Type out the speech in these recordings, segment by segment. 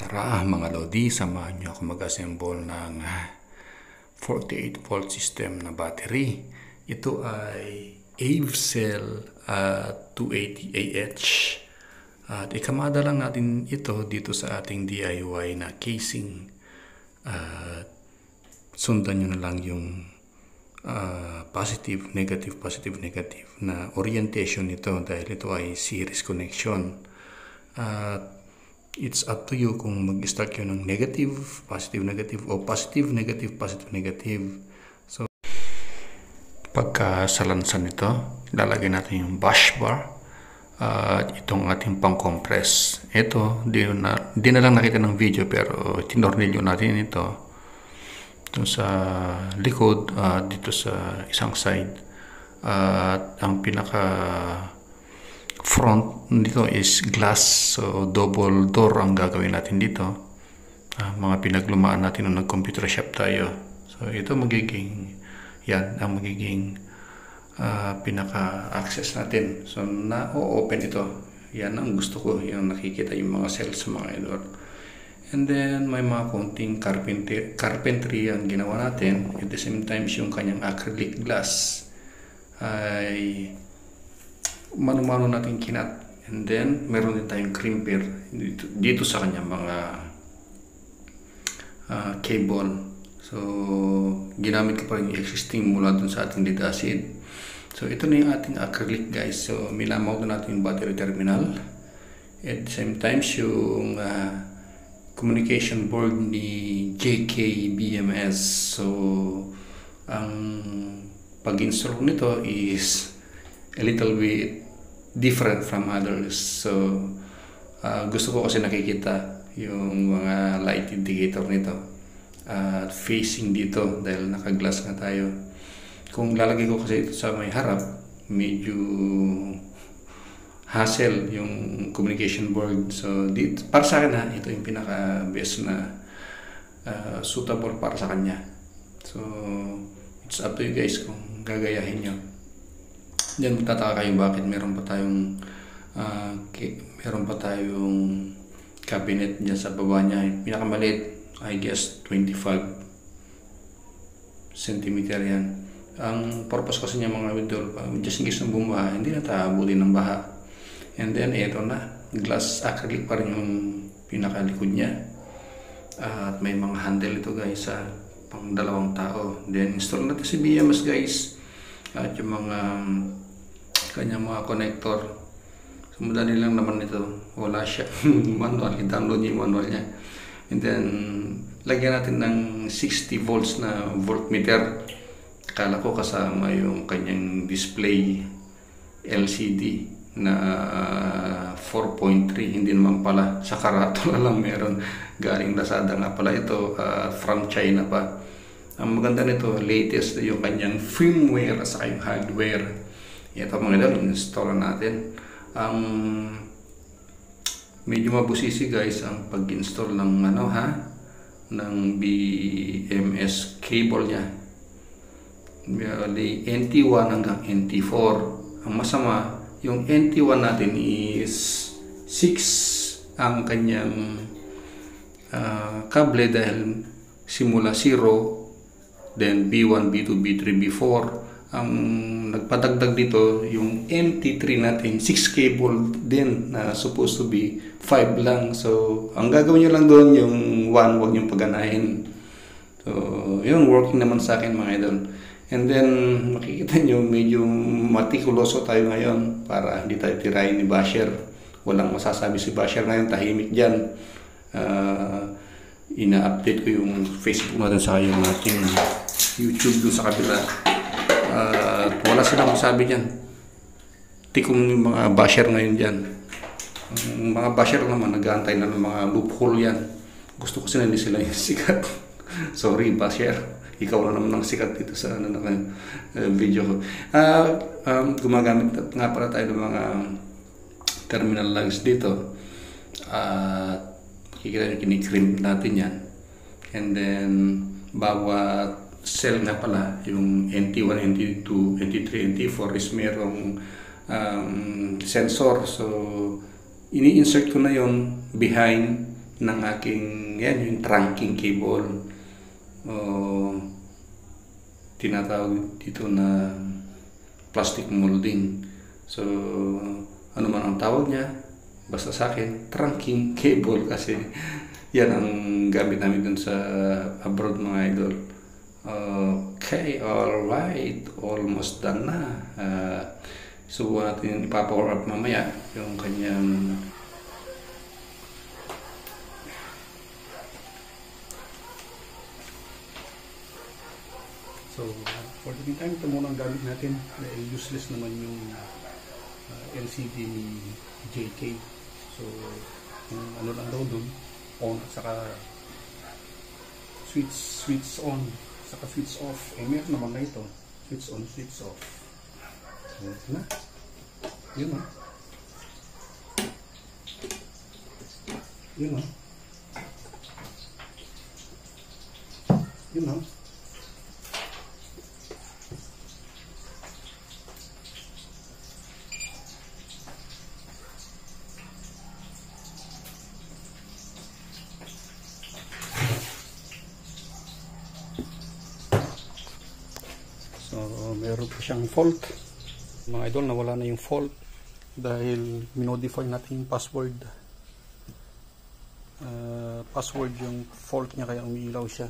Tara mga Lodi, samahan nyo ako mag-assemble ng 48 volt system na battery. Ito ay AVCell 280AH. At ikamada lang natin ito dito sa ating DIY na casing. Sundan nyo na lang yung positive, negative na orientation nito dahil ito ay series connection. It's up to you kung mag-start kayo ng negative, negative o positive, negative. So, pagka salansan nito, lalagay natin yung bush bar at itong ating pang-compress. Ito, di na lang nakita ng video pero tinornilyo natin ito sa likod, dito sa isang side. At ang pinaka front nito is glass, so double door ang gagawin natin dito. Mga pinaglumaan natin nung nag-computer shop tayo. So ito magiging ang magiging pinaka-access natin. So na-open ito. Yan ang gusto ko, yung nakikita yung mga cells mga idol. And then may mga konting carpentry ang ginawa natin. At the same time yung kanyang acrylic glass ay mano-mano natin kinat, and then meron din tayong crimper dito sa kanya mga cable. So ginamit ko pa rin yung existing mula dun sa ating lead acid. So ito na yung ating acrylic guys. So minamount na natin yung battery terminal, at the same time yung communication board ni JK BMS. So ang pag-install nito is a little bit different from others. So gusto ko kasi nakikita yung mga light indicator nito facing dito dahil naka-glass na tayo. Kung lalagay ko kasi ito sa may harap, medyo hassle yung communication board. So dito, para sa akin ito yung pinaka best na suitable para sa kanya. So it's up to you guys kung gagayahin nyo. Diyan magtataka kayo bakit meron pa tayong cabinet diyan sa baba niya. Pinakamaliit, I guess 25 cm yan. Ang purpose kasi niya mga idol, just in case ng bumaha, hindi na taabulin ng baha. And then ito na, glass acrylic pa rin yung pinakalikod niya. At may mga handle ito guys sa pang 2 tao. Then install natin si BMS guys. At yung mga kanyang mga connector. So madali lang naman ito. Wala siya. Manual. I-download niyo yung manual niya. And then lagyan natin ng 60 volts na voltmeter. Akala ko kasama yung kanyang display LCD na 4.3. Hindi naman pala. Sa karatula lang meron. Galing Lazada nga pala ito. From China pa. Ang maganda nito, latest yung kanyang firmware at saka yung hardware. Ito mga idol, install natin. Medyo mabusisi guys ang pag-install ng ng BMS cable niya. NT1 hanggang NT4. Ang masama, yung NT1 natin is 6 ang kanyang kable dahil simula 0. Then B1, B2, B3, B4. Ang nagpadagdag dito, yung MT3 natin, 6 cable din na supposed to be 5 lang. So, ang gagawin nyo lang doon, yung 1, huwag nyo paganahin. So, yun, working naman sa akin mga idol. And then, makikita nyo, medyo matikuloso tayo ngayon para hindi tayo tirahin ni Basher. Walang masasabi si Basher ngayon, tahimik dyan. Ina-update ko yung Facebook natin sa yung ating YouTube doon sa kabila. Wala silang masabi dyan. Tikong yung mga basher ngayon dyan. Mga basher naman, nag-aantay na ng mga loophole yan. Gusto ko sila hindi sila yung sikat. Sorry basher, ikaw na naman ang sikat dito sa video ko. Gumagamit nga pala tayo ng mga terminal lugs dito. Kikita nyo, kinikrimp natin yan. And then bawat cell na pala, yung NT1, NT2, NT3, NT4 is merong sensor. So ini-insert ko na yon behind ng aking, yan, yung trunking cable. Tinatawag dito na plastic molding. So, ano man ang tawag niya, basta sa akin, trunking cable kasi yan ang gamit namin dun sa abroad, mga idol. Okay, alright, almost done na. Subukan natin ipa-power up mamaya yung kanyang so for the meantime, ito muna ang gamit natin. Useless naman yung LCD ni JK. So yung ano lang daw dun, on at saka switch on saka switch off. Meron naman na ito, switch on, switch off. Ito na. Yun o. Yun o. Yun o. So, meron pa siyang fault. Mga idol, nawala na yung fault dahil minodify natin yung password. Password yung fault niya kaya umiilaw siya.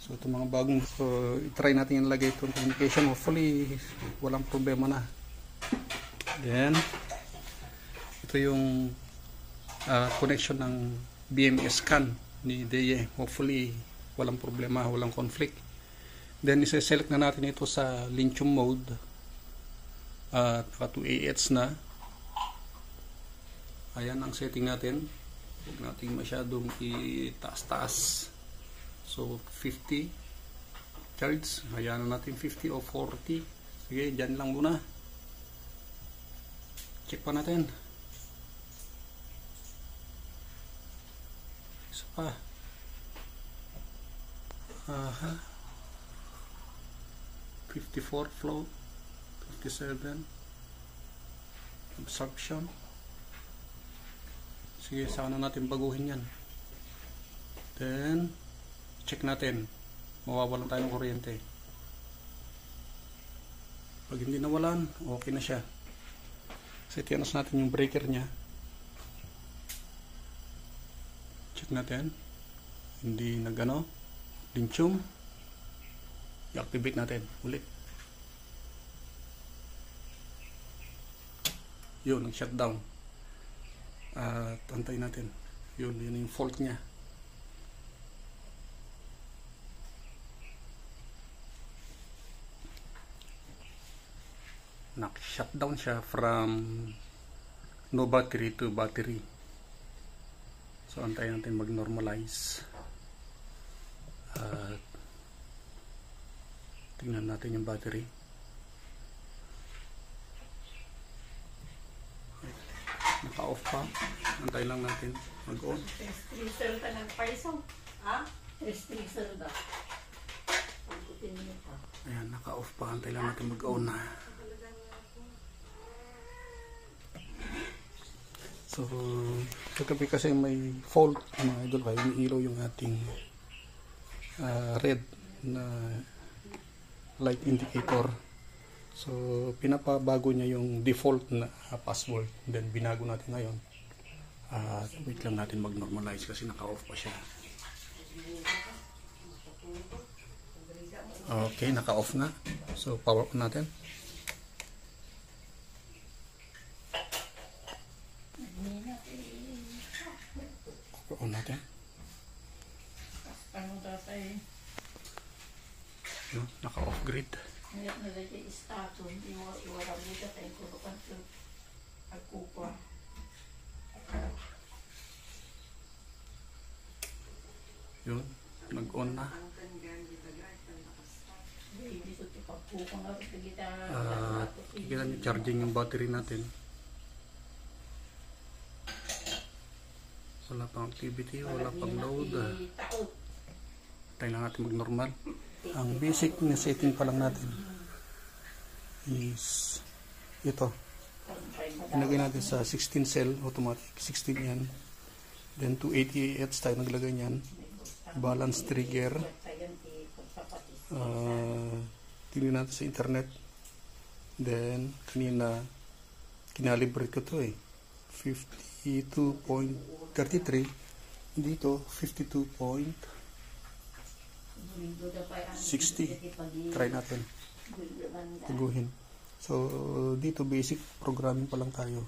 So, itong mga bagong, so, itry natin yung lagay itong communication. Hopefully, walang problema na. Then, ito yung connection ng BMS CAN ni DE. Hopefully, walang problema, walang conflict. Then, isa-select na natin ito sa lithium mode. At 2AH na. Ayan ang setting natin. Huwag natin masyadong itaas-taas. So, 50 charge. Ayan na natin 50 o 40. Sige, dyan lang muna. Check pa natin. Isa pa. Aha. 54 flow, 57 absorption. Sige, saan na natin baguhin yan. Then check natin, mawawalan tayo ng kuryente. Pag hindi nawalan, okay na siya. Kasi tiyanos natin yung breaker nya. Check natin, hindi nagano lithium. I-activate natin ulit. Yun, nag-shutdown. At antayin natin. Yun yung fault niya. Nag-shutdown siya from no battery to battery. So antayin natin mag-normalize. At tingnan natin yung battery. Naka-off pa. Antay lang natin mag-on. Stressor ka ng paiso. Ha? Stressor daw. Pagkutin niyo pa. Ayan, naka-off pa. Antay lang natin mag-on na. So, kagabi kasi may fault mga idol kayo. Umiilaw yung ating red na light indicator. So, pinapabago niya yung default na password. Then, binago natin ngayon. Wait lang natin mag-normalize kasi naka-off pa siya. Okay, naka-off na. So, power on natin. Power on natin. Naka-off grid. Ngayon nalagay istato, hindi mo iwarang dito tayo kulukan ito. Agkupa. Yun, nag-on na. Kita niyo charging yung battery natin. Wala pang activity, wala pang load. Tayo lang natin mag-normal. Ang basic na setting pa lang natin is ito. Ilagay natin sa 16 cell automatic. 16 yan. Then 280 tayo naglagay niyan. Balance trigger. Tingnan natin sa internet. Then kanina kinalibrate ko to 52.33. Dito 52.60. Try natin. Tuguhin. So dito basic programming pa lang tayo.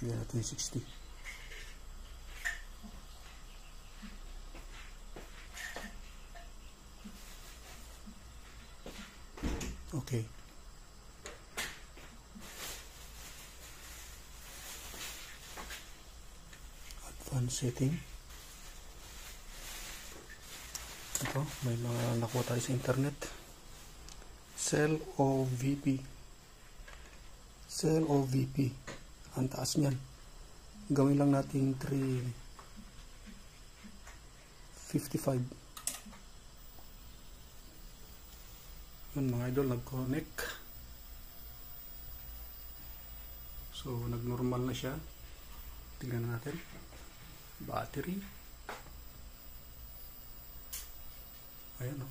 Lagyan natin 60. Okay. Advanced setting. Ito, may mga nakuha tayo sa internet. Cell OVP. Cell OVP. Ang taas niyan. Gawin lang natin 355. Yun mga idol, nag-connect. So, nag-normal na siya. Tingnan natin. Battery. Ayan o.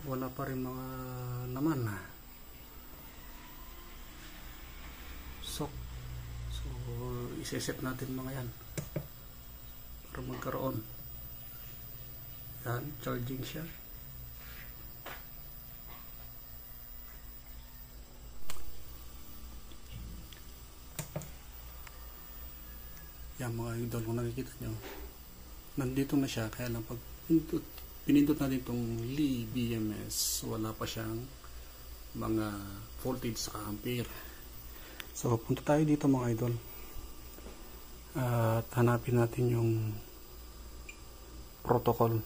Wala pa rin mga laman. So, iseset natin mga yan para magkaroon. Yan, charging siya. Yan mga idol, kung nakikita nyo, nandito na siya. Kaya lang pag pinindot natin itong Lee BMS, wala pa siyang mga voltage sa ampere. So punta tayo dito mga idol at hanapin natin yung protocol.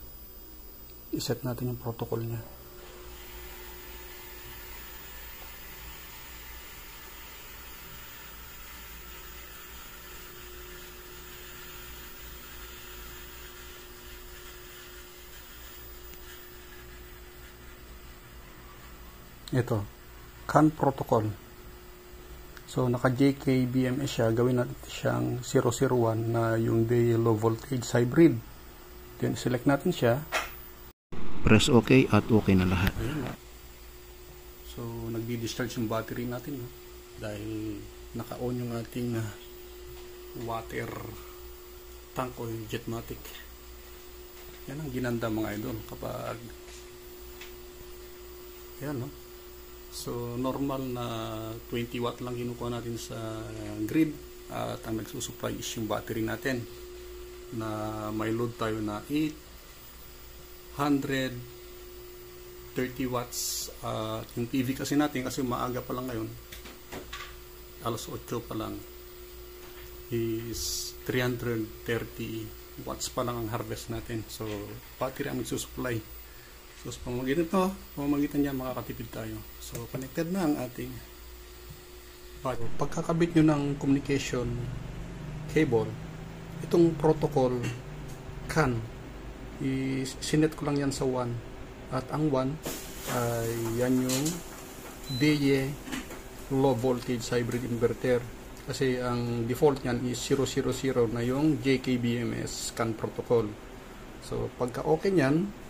Iset natin yung protocol niya. Ito, CAN protocol. So naka JKBMS siya, gawin natin siyang 001 na yung day low voltage hybrid. Then select natin siya. Press OK at okay na lahat. Ayan. So nagdi-discharge yung battery natin, no? Dahil naka-on yung ating water tank o yung Jetmatic. Yan ang ginanda mga idol kapag yan, no? So normal na 20 watt lang kinukuha natin sa grid at ang nagsusupply is yung battery natin na may load tayo na 830 watts. Yung PV kasi natin, kasi maaga pa lang ngayon, alas 8 pa lang, is 330 watts pa lang ang harvest natin. So battery ang nagsusupply. So sa pamamagitan niya makakatipid tayo. So connected na ang ating battery. Pagkakabit nyo ng communication cable, itong protocol CAN, sinet ko lang yan sa 1. At ang 1 ay yan yung DE low voltage hybrid inverter. Kasi ang default niyan is 000 na yung JKBMS CAN protocol. So pagka okay niyan,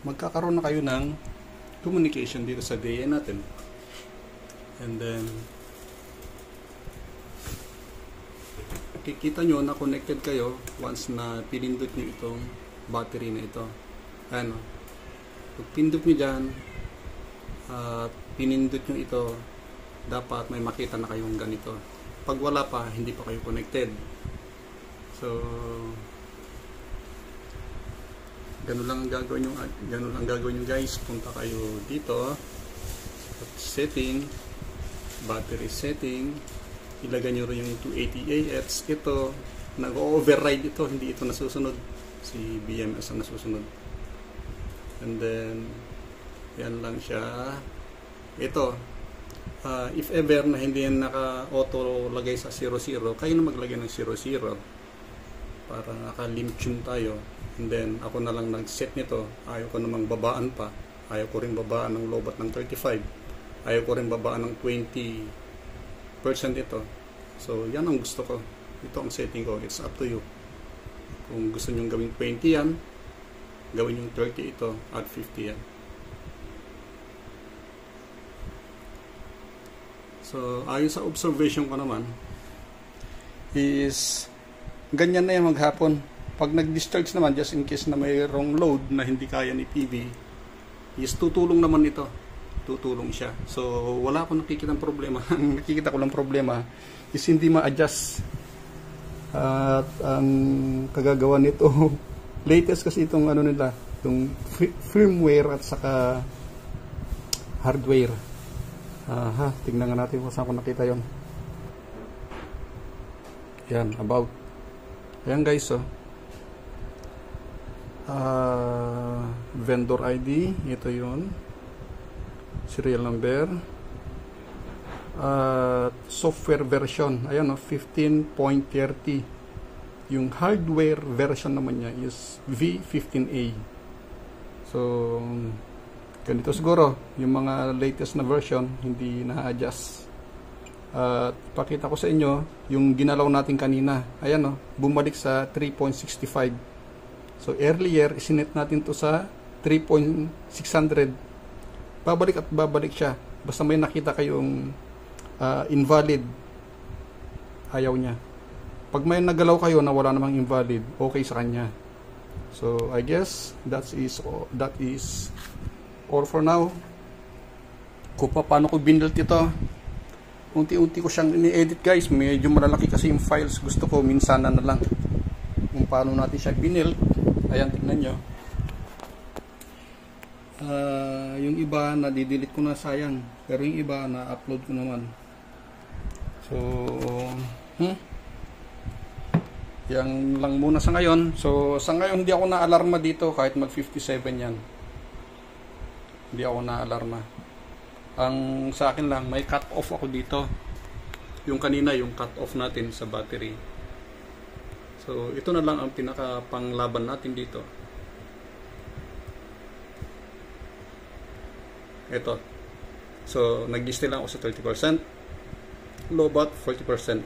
magkakaroon na kayo ng communication dito sa DE natin. And then kikita nyo na connected kayo once na pinindot nyo itong battery na ito. Ano, pag pindot nyo dyan at pinindot nyo ito, dapat may makita na kayong ganito. Pag wala pa, hindi pa kayo connected. So ganun lang ang gagawin nyo guys. Punta kayo dito at setting, battery setting, ilagay nyo rin yung 280AH. Ito nag-override ito, hindi ito nasusunod, si BMS ang nasusunod. And then yan lang siya. Ito if ever na hindi yan naka auto lagay sa 00, kayo na maglagay ng 00 para naka-limp tune tayo. And then ako na lang nag-set nito. Ayaw ko namang babaan pa. Ayaw ko rin babaan ng lobat ng 35. Ayaw ko rin babaan ng 20% ito. So yan ang gusto ko. Ito ang setting ko. It's up to you. Kung gusto nyo gawing 20 yan, gawin yung 30 ito at 50 yan. So ayon sa observation ko naman is ganyan na yan maghapon. Pag nag-discharge naman, just in case na mayroong load na hindi kaya ni PV, is tutulong naman ito. Tutulong siya. So wala akong nakikita ng problema. Ang nakikita ko lang problema is hindi ma-adjust. At ang kagagawa nito latest kasi itong ano nila, itong firmware at saka hardware. Tingnan nga natin kung saan ko nakita yon. Yan, about. Ayan guys, vendor ID, ito yon, serial number, software version, ayan 15.30. Yung hardware version naman niya is V15A. So ganito siguro yung mga latest na version, hindi na-adjust. Pakita ko sa inyo yung ginalaw natin kanina. Ayan bumalik sa 3.65. So earlier isinet natin to sa 3.600. Babalik at babalik siya. Basta may nakita kayong invalid, ayaw niya. Pag may nagalaw kayo na wala namang invalid, okay sa kanya. So I guess that is all for now. Kung paano ko binuild ito, unti-unti ko siyang ini-edit guys. Medyo malalaki kasi yung files. Gusto ko minsanan na lang kung paano natin siya binuild. Ayan, tingnan nyo. Yung iba na-delete ko na, sayang. Pero yung iba na-upload ko naman. So yan lang muna sa ngayon. So sa ngayon hindi ako na-alarma dito kahit mag 57 yan. Hindi ako na-alarma. Ang sa akin lang, may cut off ako dito. Yung kanina, yung cut off natin sa battery. So ito na lang ang pinaka panglaban natin dito. Ito. So nag-stay lang ako sa 30%. Lobat 40%.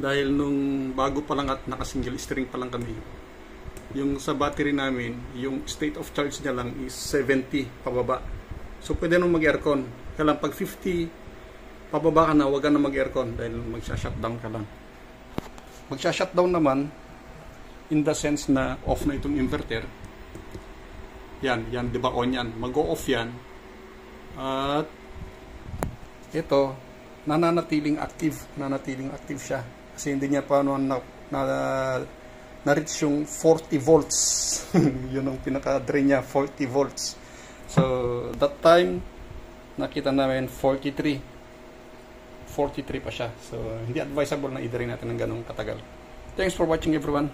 Dahil nung bago pa lang at naka-single string pa lang kami, yung sa battery namin, yung state of charge niya lang is 70 pababa. So pwede nung mag-aircon. Kaya lang pag 50 pababa ka na, huwag ka na mag-aircon dahil magsha-shutdown ka lang. Magsha-shutdown naman in the sense na off na itong inverter. Yan, di ba on yan? Mag-o-off yan. At ito, nananatiling active siya. Kasi hindi niya pa na-reach yung 40 volts. Yun ang pinaka-drain niya, 40 volts. So, that time, nakita namin 43 pa siya. So, hindi advisable na i-drain natin ng ganong katagal. Thanks for watching everyone.